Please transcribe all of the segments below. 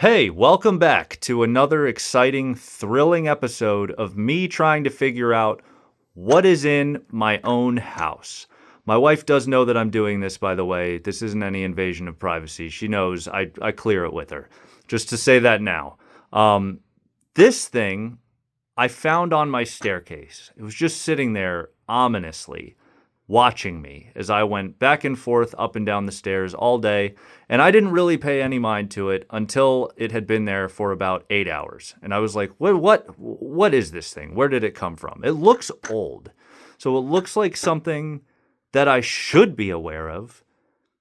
Hey, welcome back to another exciting, thrilling episode of me trying to figure out what is in my own house. My wife does know that I'm doing this, by the way. This isn't any invasion of privacy. She knows I clear it with her. Just to say that now. This thing I found on my staircase. It was just sitting there ominously, watching me as I went back and forth up and down the stairs all day, and I didn't really pay any mind to it until it had been there for about 8 hours. And I was like, what is this thing? Where did it come from? It looks old. So it looks like something that I should be aware of,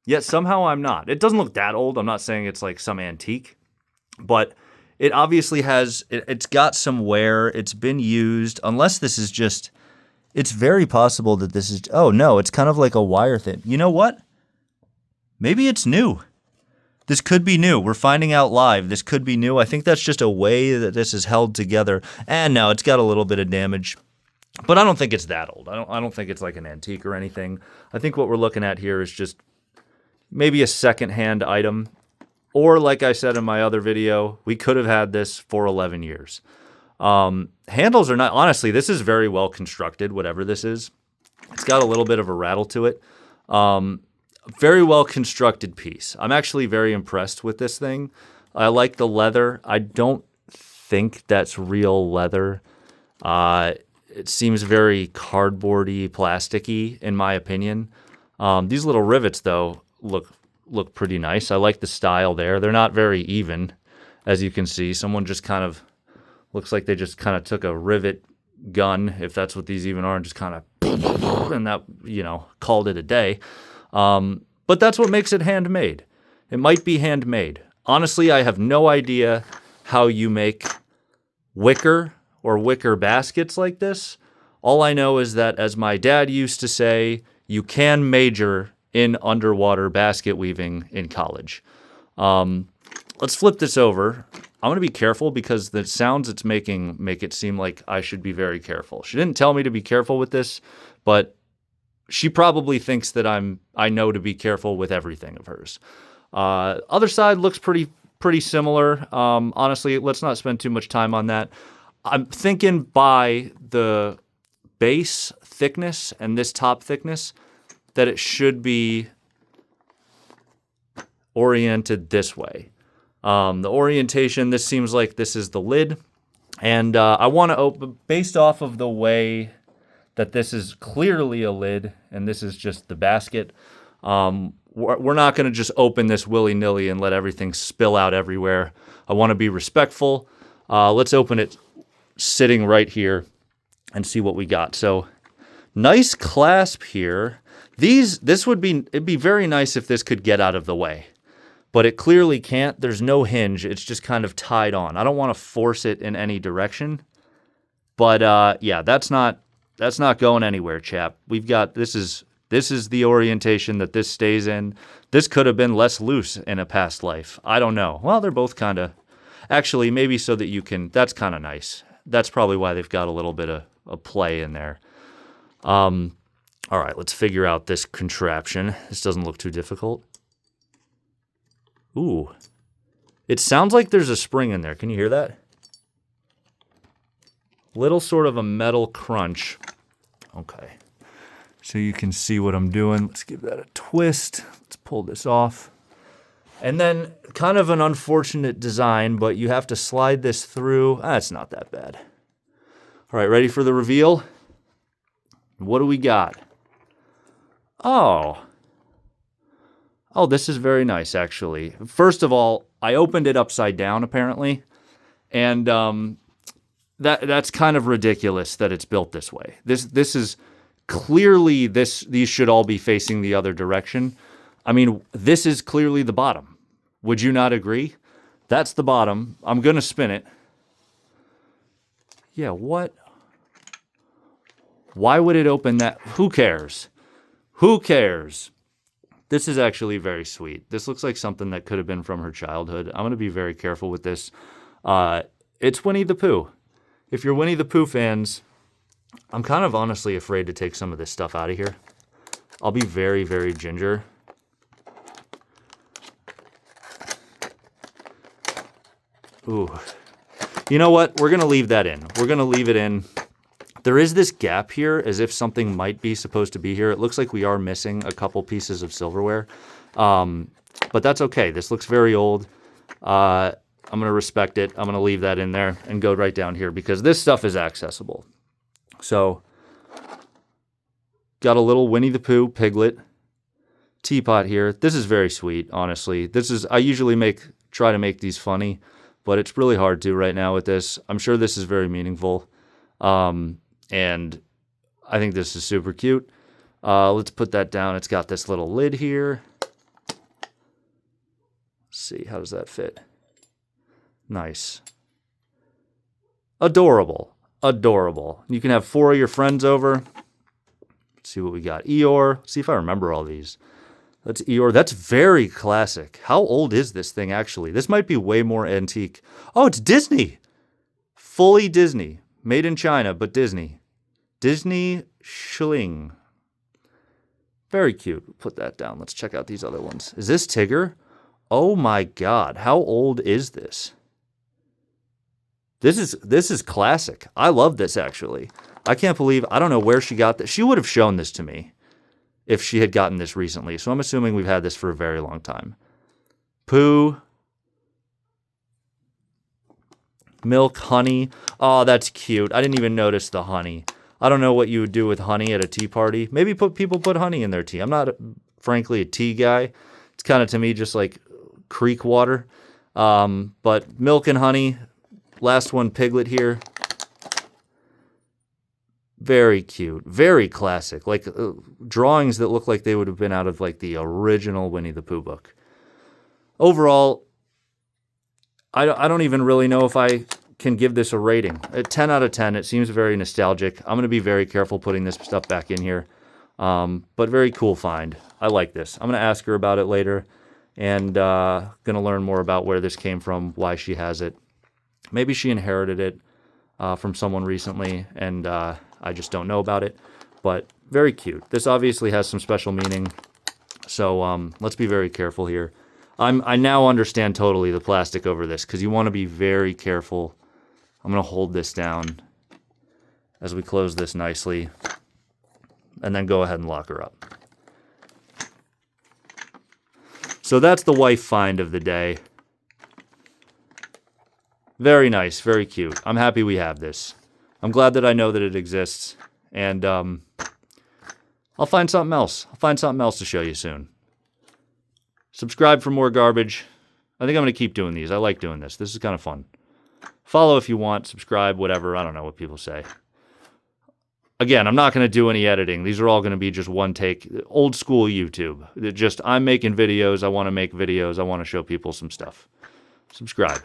yet somehow I'm not. It doesn't look that old. I'm not saying it's like some antique, but it obviously it's got some wear. It's been used, unless this is just, it's very possible that this is, oh no, it's kind of like a wire thing. You know what? Maybe it's new. This could be new. We're finding out live. This could be new. I think that's just a way that this is held together. And no, it's got a little bit of damage, but I don't think it's that old. I don't think it's like an antique or anything. I think what we're looking at here is just maybe a secondhand item. Or like I said in my other video, we could have had this for 11 years. Handles are not, honestly, this is very well constructed, whatever this is. It's got a little bit of a rattle to it. Very well constructed piece. I'm actually very impressed with this thing. I like the leather. I don't think that's real leather. It seems very cardboardy, plasticky, in my opinion. These little rivets, though, look pretty nice. I like the style there. They're not very even, as you can see. Someone just kind of, looks like they just kind of took a rivet gun, if that's what these even are, and just kind of, and that, called it a day. But that's what makes it handmade. It might be handmade. Honestly, I have no idea how you make wicker or wicker baskets like this. All I know is that, as my dad used to say, you can major in underwater basket weaving in college. Let's flip this over. I'm going to be careful because the sounds it's making make it seem like I should be very careful. She didn't tell me to be careful with this, but she probably thinks that I know to be careful with everything of hers. Other side looks pretty similar. Honestly, let's not spend too much time on that. I'm thinking by the base thickness and this top thickness that it should be oriented this way. The orientation, this seems like this is the lid. And I want to open, based off of the way that this is clearly a lid and this is just the basket, we're not going to just open this willy-nilly and let everything spill out everywhere. I want to be respectful. Let's open it sitting right here and see what we got. So, nice clasp here. It'd be very nice if this could get out of the way, but it clearly can't. There's no hinge. It's just kind of tied on. I don't want to force it in any direction, but yeah, that's not going anywhere, chap. We've got, this is the orientation that this stays in. This could have been less loose in a past life. I don't know. Well, they're both kind of, actually, maybe so that you can, that's kind of nice. That's probably why they've got a little bit of play in there. All right, let's figure out this contraption. This doesn't look too difficult. Ooh. It sounds like there's a spring in there. Can you hear that? Little sort of a metal crunch. Okay. So you can see what I'm doing. Let's give that a twist. Let's pull this off. And then kind of an unfortunate design, but you have to slide this through. It's not that bad. All right, ready for the reveal? What do we got? Oh, this is very nice, actually. First of all, I opened it upside down, apparently, and that's kind of ridiculous that it's built this way. This is clearly, these should all be facing the other direction. I mean, this is clearly the bottom. Would you not agree? That's the bottom. I'm going to spin it. Yeah, what? Why would it open that? Who cares? Who cares? This is actually very sweet. This looks like something that could have been from her childhood. I'm going to be very careful with this. It's Winnie the Pooh. If you're Winnie the Pooh fans, I'm kind of honestly afraid to take some of this stuff out of here. I'll be very, very ginger. Ooh. You know what? We're going to leave that in. We're going to leave it in. There is this gap here as if something might be supposed to be here. It looks like we are missing a couple pieces of silverware. But that's okay. This looks very old. I'm going to respect it. I'm going to leave that in there and go right down here because this stuff is accessible. So, got a little Winnie the Pooh piglet teapot here. This is very sweet, honestly. I usually try to make these funny, but it's really hard to right now with this. I'm sure this is very meaningful. And I think this is super cute. Let's put that down. It's got this little lid here. Let's see, how does that fit? Nice. Adorable. Adorable. You can have 4 of your friends over. Let's see what we got. Eeyore. Let's see if I remember all these. That's Eeyore. That's very classic. How old is this thing, actually? This might be way more antique. Oh, it's Disney. Fully Disney. Made in China, but Disney. Disney Schling. Very cute. Put that down. Let's check out these other ones. Is this Tigger? Oh my God. How old is this? This is classic. I love this, actually. I can't believe, I don't know where she got this. She would have shown this to me if she had gotten this recently. So I'm assuming we've had this for a very long time. Pooh. Milk, honey. Oh, that's cute. I didn't even notice the honey. I don't know what you would do with honey at a tea party. Maybe people put honey in their tea. I'm not, frankly, a tea guy. It's kind of, to me, just like creek water. But milk and honey. Last one, piglet here. Very cute. Very classic. Like drawings that look like they would have been out of like the original Winnie the Pooh book. Overall, I don't even really know if I can give this a rating. A 10 out of 10. It seems very nostalgic. I'm going to be very careful putting this stuff back in here. But very cool find. I like this. I'm going to ask her about it later and going to learn more about where this came from, why she has it. Maybe she inherited it from someone recently and I just don't know about it. But very cute. This obviously has some special meaning. So let's be very careful here. I now understand totally the plastic over this because you want to be very careful. I'm going to hold this down as we close this nicely and then go ahead and lock her up. So that's the wife find of the day. Very nice, very cute. I'm happy we have this. I'm glad that I know that it exists and I'll find something else. I'll find something else to show you soon. Subscribe for more garbage. I think I'm going to keep doing these. I like doing this. This is kind of fun. Follow if you want. Subscribe, whatever. I don't know what people say. Again, I'm not going to do any editing. These are all going to be just one take. Old school YouTube. I'm making videos. I want to make videos. I want to show people some stuff. Subscribe.